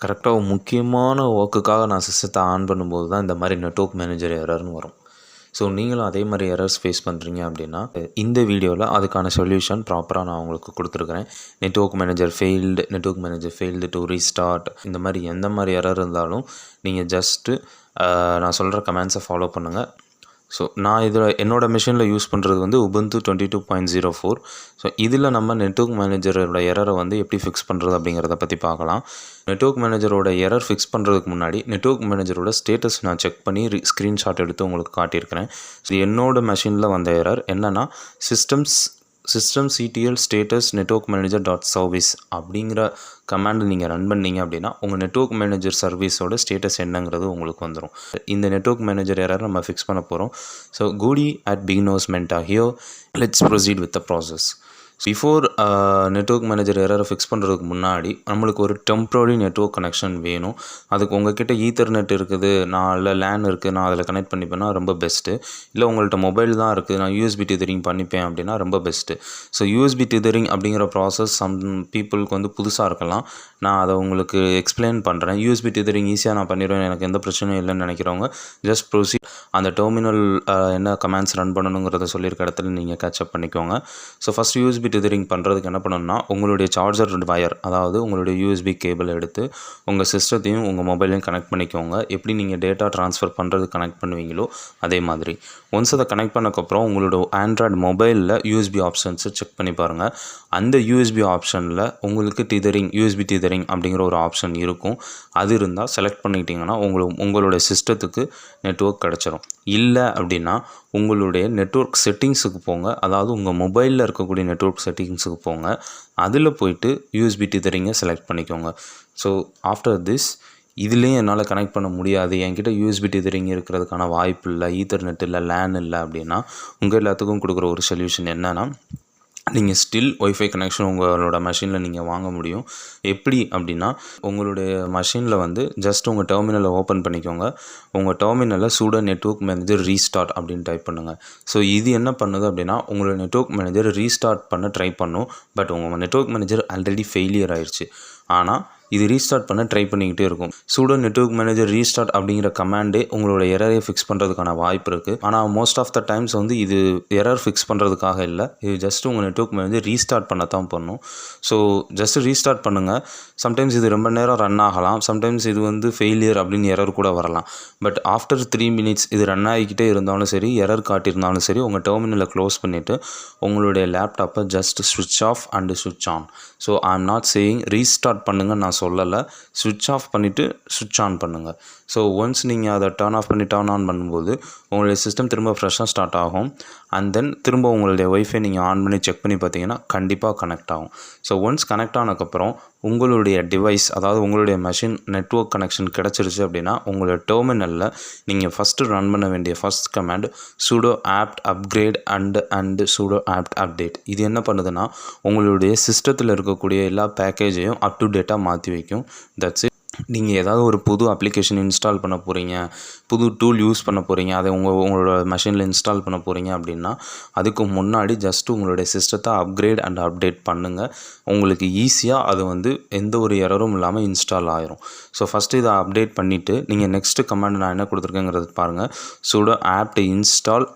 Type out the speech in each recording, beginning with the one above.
கரெக்டாக முக்கியமான ஒர்க்குக்காக நான் சிஸ்டத்தை ஆன் பண்ணும்போது தான் இந்த மாதிரி நெட்வொர்க் மேனேஜர் எரர்னு வரும். ஸோ நீங்களும் அதே மாதிரி எரர்ஸ் ஃபேஸ் பண்ணுறீங்க அப்படின்னா இந்த வீடியோவில் அதுக்கான சொல்யூஷன் ப்ராப்பராக நான் உங்களுக்கு கொடுத்துருக்குறேன். Network manager failed to restart, இந்த மாதிரி எந்த மாதிரி எரர் இருந்தாலும் நீங்கள் ஜஸ்ட்டு நான் சொல்கிற கமெண்ட்ஸை ஃபாலோ பண்ணுங்கள். ஸோ நான் இதில் என்னோடய மிஷினில் யூஸ் பண்ணுறது வந்து Ubuntu 22.04. ஸோ இதில் நம்ம நெட்வொர்க் மேனேஜரோட எரரை வந்து எப்படி ஃபிக்ஸ் பண்ணுறது அப்படிங்கிறத பற்றி பார்க்கலாம். நெட்வொர்க் மேனேஜரோட எரர் ஃபிக்ஸ் பண்ணுறதுக்கு முன்னாடி நெட்வொர்க் மேனேஜரோட ஸ்டேட்டஸ் நான் செக் பண்ணி ஸ்க்ரீன்ஷாட் எடுத்து உங்களுக்கு காட்டியிருக்கிறேன். ஸோ என்னோடய மெஷினில் வந்த எரர் என்னென்னா system CTL status network manager .service அப்படிங்கிற கமாண்ட் நீங்கள் ரன் பண்ணீங்க அப்படின்னா உங்கள் நெட்வொர்க் மேனேஜர் சர்வீஸோட ஸ்டேட்டஸ் என்னங்கிறது உங்களுக்கு வந்துடும். இந்த நெட்வொர்க் மேனேஜர் எரர் நம்ம ஃபிக்ஸ் பண்ண போகிறோம். So Goody at BeginnersMenta here. Let's proceed with the process. Before network manager எரரை ஃபிக்ஸ் பண்ணுறதுக்கு முன்னாடி நம்மளுக்கு ஒரு டெம்ப்ரரி நெட்வொர்க் கனெக்ஷன் வேணும். அதுக்கு உங்கள்கிட்ட ஈத்தர்நெட் இருக்குது, நான் அதில் லேன் இருக்குது, நான் அதில் கனெக்ட் பண்ணிப்பேன்னா ரொம்ப பெஸ்ட்டு. இல்லை உங்கள்கிட்ட மொபைல் தான் இருக்குது, நான் யூஎஸ்பி டிதரிங் பண்ணிப்பேன் அப்படின்னா ரொம்ப பெஸ்ட்டு. ஸோ யூஎஸ்பி டிதரிங் அப்படிங்கிற ப்ராசஸ் சம் பீப்புளுக்கு வந்து புதுசாக இருக்கலாம். நான் அதை உங்களுக்கு எக்ஸ்பிளைன் பண்ணுறேன். யூஎஸ்பி டிதரிங் ஈஸியாக நான் பண்ணிடுவேன், எனக்கு எந்த பிரச்சனையும் இல்லைன்னு நினைக்கிறவங்க ஜஸ்ட் ப்ரொசீட். அந்த டெர்மினல் என்ன கமாண்ட்ஸ் ரன் பண்ணணுங்கிறத சொல்லியிருக்க இடத்துல நீங்கள் கேட்சப் பண்ணிக்கோங்க. ஸோ ஃபஸ்ட் யூஎஸ்பி டிதரிங் பண்ணுறதுக்கு என்ன பண்ணணும்னா உங்களுடைய சார்ஜர் வயர், அதாவது உங்களுடைய யூஎஸ்பி கேபிள் எடுத்து உங்கள் சிஸ்டத்தையும் உங்கள் மொபைலையும் கனெக்ட் பண்ணிக்கோங்க. எப்படி நீங்கள் டேட்டா ட்ரான்ஸ்ஃபர் பண்ணுறது கனெக்ட் பண்ணுவீங்களோ அதே மாதிரி. ஒன்ஸ் அதை கனெக்ட் பண்ணக்கப்புறம் உங்களோட ஆண்ட்ராய்டு மொபைலில் யூஎஸ்பி ஆப்ஷன்ஸை செக் பண்ணி பாருங்கள். அந்த யூஎஸ்பி ஆப்ஷனில் உங்களுக்கு யூஎஸ்பி டிதரிங் அப்படிங்கிற ஒரு ஆப்ஷன் இருக்கும். அது இருந்தால் செலக்ட் பண்ணிக்கிட்டிங்கன்னா உங்களுடைய சிஸ்டத்துக்கு நெட்வொர்க் கிடச்சிரும். இல்லை அப்படின்னா உங்களுடைய நெட்வொர்க் செட்டிங்ஸுக்கு போங்க, அதாவது உங்கள் மொபைலில் இருக்கக்கூடிய நெட்வொர்க் செட்டிங்ஸுக்கு போங்க. அதில் போய்ட்டு யூஎஸ்பி டிதரிங்கை செலக்ட் பண்ணிக்கோங்க. ஸோ ஆஃப்டர் திஸ் இதுலேயும் என்னால் கனெக்ட் பண்ண முடியாது, என்கிட்ட யூஎஸ்பி டிதரிங் இருக்கிறதுக்கான வாய்ப்பு இல்லை, ஈத்தர்நெட் இல்லை, லேன் இல்லை அப்படின்னா உங்கள் எல்லாத்துக்கும் கொடுக்குற ஒரு சொல்யூஷன் என்னென்னா நீங்கள் ஸ்டில் ஒய்ஃபை கனெக்ஷன் உங்களோட மெஷினில் நீங்கள் வாங்க முடியும். எப்படி அப்படின்னா உங்களுடைய மெஷினில் வந்து ஜஸ்ட் உங்கள் டெர்மினலை ஓப்பன் பண்ணிக்கோங்க. உங்கள் டெர்மினலில் sudo நெட்வொர்க் மேனேஜர் ரீஸ்டார்ட் அப்படின்னு டைப் பண்ணுங்கள். ஸோ இது என்ன பண்ணுது அப்படின்னா உங்களோட நெட்வொர்க் மேனேஜர் ரீஸ்டார்ட் பண்ண ட்ரை பண்ணும். பட் உங்கள் நெட்வொர்க் மேனேஜர் ஆல்ரெடி ஃபெயிலியர் ஆயிடுச்சு. ஆனால் இது ரீஸ்டார்ட் பண்ண ட்ரை பண்ணிக்கிட்டே இருக்கும். sudo நெட்வொர்க் மேனேஜர் ரீஸ்டார்ட் அப்படிங்கிற கமாண்டே உங்களோட எரரை ஃபிக்ஸ் பண்ணுறதுக்கான வாய்ப்பு இருக்குது. ஆனால் மோஸ்ட் ஆஃப் த டைம்ஸ் வந்து இது எரர் ஃபிக்ஸ் பண்ணுறதுக்காக இல்லை, இது ஜஸ்ட் உங்கள் நெட்வொர்க் மேனேஜர் ரீஸ்டார்ட் பண்ண தான் பண்ணும். ஸோ ஜஸ்ட் ரீஸ்டார்ட் பண்ணுங்கள். சம்டைம்ஸ் இது ரொம்ப நேரம் ரன் ஆகலாம், சம்டைம்ஸ் இது வந்து ஃபெயிலியர் அப்படின்னு எரர் கூட வரலாம். பட் ஆஃப்டர் 3 minutes இது ரன் ஆகிக்கிட்டே இருந்தாலும் சரி, எரர் காட்டியிருந்தாலும் சரி, உங்கள் டெர்மினலை க்ளோஸ் பண்ணிவிட்டு உங்களுடைய லேப்டாப்பை ஜஸ்ட் ஸ்விட்ச் ஆஃப் அண்டு ஸ்விட்ச் on. So I am not saying restart பண்ணுங்கள் நான் சொல்லலை, ஸ்விட்ச் ஆஃப் பண்ணிவிட்டு ஸ்விட்ச் ஆன் பண்ணுங்கள். ஸோ ஒன்ஸ் நீங்கள் அதை டர்ன் ஆஃப் பண்ணி டர்ன் ஆன் பண்ணும்போது உங்களுடைய சிஸ்டம் திரும்ப ஃப்ரெஷ்ஷாக ஸ்டார்ட் ஆகும். அண்ட் தென் திரும்ப உங்களுடைய ஒய்ஃபை நீங்கள் ஆன் பண்ணி செக் பண்ணி பார்த்தீங்கன்னா கண்டிப்பாக கனெக்ட் ஆகும். ஸோ ஒன்ஸ் கனெக்ட் ஆனதுக்கப்புறம் உங்களுடைய டிவைஸ், அதாவது உங்களுடைய மெஷின் நெட்வொர்க் கனெக்ஷன் கிடச்சிருச்சு அப்படின்னா உங்களுடைய டெர்மினலில் நீங்கள் ஃபஸ்ட்டு ரன் பண்ண வேண்டிய first command sudo apt upgrade and sudo apt update. இது என்ன பண்ணுதுன்னா உங்களுடைய சிஸ்டத்தில் இருக்கக்கூடிய எல்லா பேக்கேஜையும் அப் டு டேட்டாக மாற்றி வைக்கும். That's it. நீங்கள் ஏதாவது ஒரு புது அப்ளிகேஷன் இன்ஸ்டால் பண்ண போகிறீங்க, புது டூல் யூஸ் பண்ண போகிறீங்க, அதை உங்களோட மெஷினில் இன்ஸ்டால் பண்ண போகிறீங்க அப்படின்னா அதுக்கு முன்னாடி ஜஸ்ட் உங்களுடைய சிஸ்டத்தை அப்கிரேட் அண்ட் அப்டேட் பண்ணுங்கள். உங்களுக்கு ஈஸியாக அது வந்து எந்த ஒரு எரரும் இல்லாமல் இன்ஸ்டால் ஆயிரும். ஸோ ஃபஸ்ட்டு இதை அப்டேட் பண்ணிவிட்டு நீங்கள் நெக்ஸ்ட்டு கமாண்ட் நான் என்ன கொடுத்துருக்கேங்கிறது பாருங்கள். sudo apt install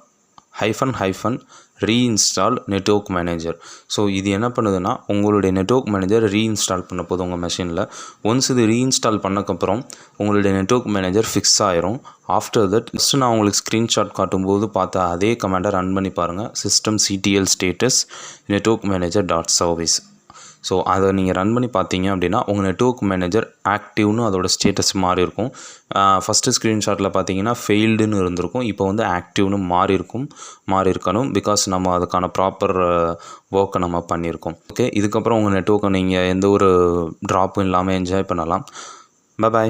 reinstall network manager. So இது என்ன பண்ணுதுன்னா உங்களுடைய நெட்வொர்க் மேனேஜர் ரீஇன்ஸ்டால் பண்ண போதும் உங்கள் மெஷினில். ஒன்ஸ் இது ரீஇன்ஸ்டால் பண்ணக்கப்புறம் உங்களுடைய நெட்வொர்க் மேனேஜர் ஃபிக்ஸ் ஆயிரும். ஆஃப்டர் தட் ஃபஸ்ட்டு நான் உங்களுக்கு ஸ்க்ரீன்ஷாட் காட்டும்போது பார்த்த அதே கமாண்டை ரன் பண்ணி பாருங்கள். System CTL status network manager .service. So அதை நீங்கள் ரன் பண்ணி பார்த்தீங்க அப்படின்னா உங்கள் நெட்வொர்க் மேனேஜர் ஆக்டிவ்னு அதோட ஸ்டேட்டஸ் மாறி இருக்கும். ஃபஸ்ட்டு ஸ்க்ரீன்ஷாட்டில் பார்த்தீங்கன்னா ஃபெயில்டுன்னு இருந்திருக்கும், இப்போ வந்து ஆக்டிவ்னு மாறி இருக்கணும். பிகாஸ் நம்ம அதுக்கான ப்ராப்பர் ஒர்க்கை நம்ம பண்ணியிருக்கோம். ஓகே, இதுக்கப்புறம் உங்கள் நெட்வொர்க்கை நீங்கள் எந்த ஒரு ட்ராப்பும் இல்லாமல் என்ஜாய் பண்ணலாம். பை.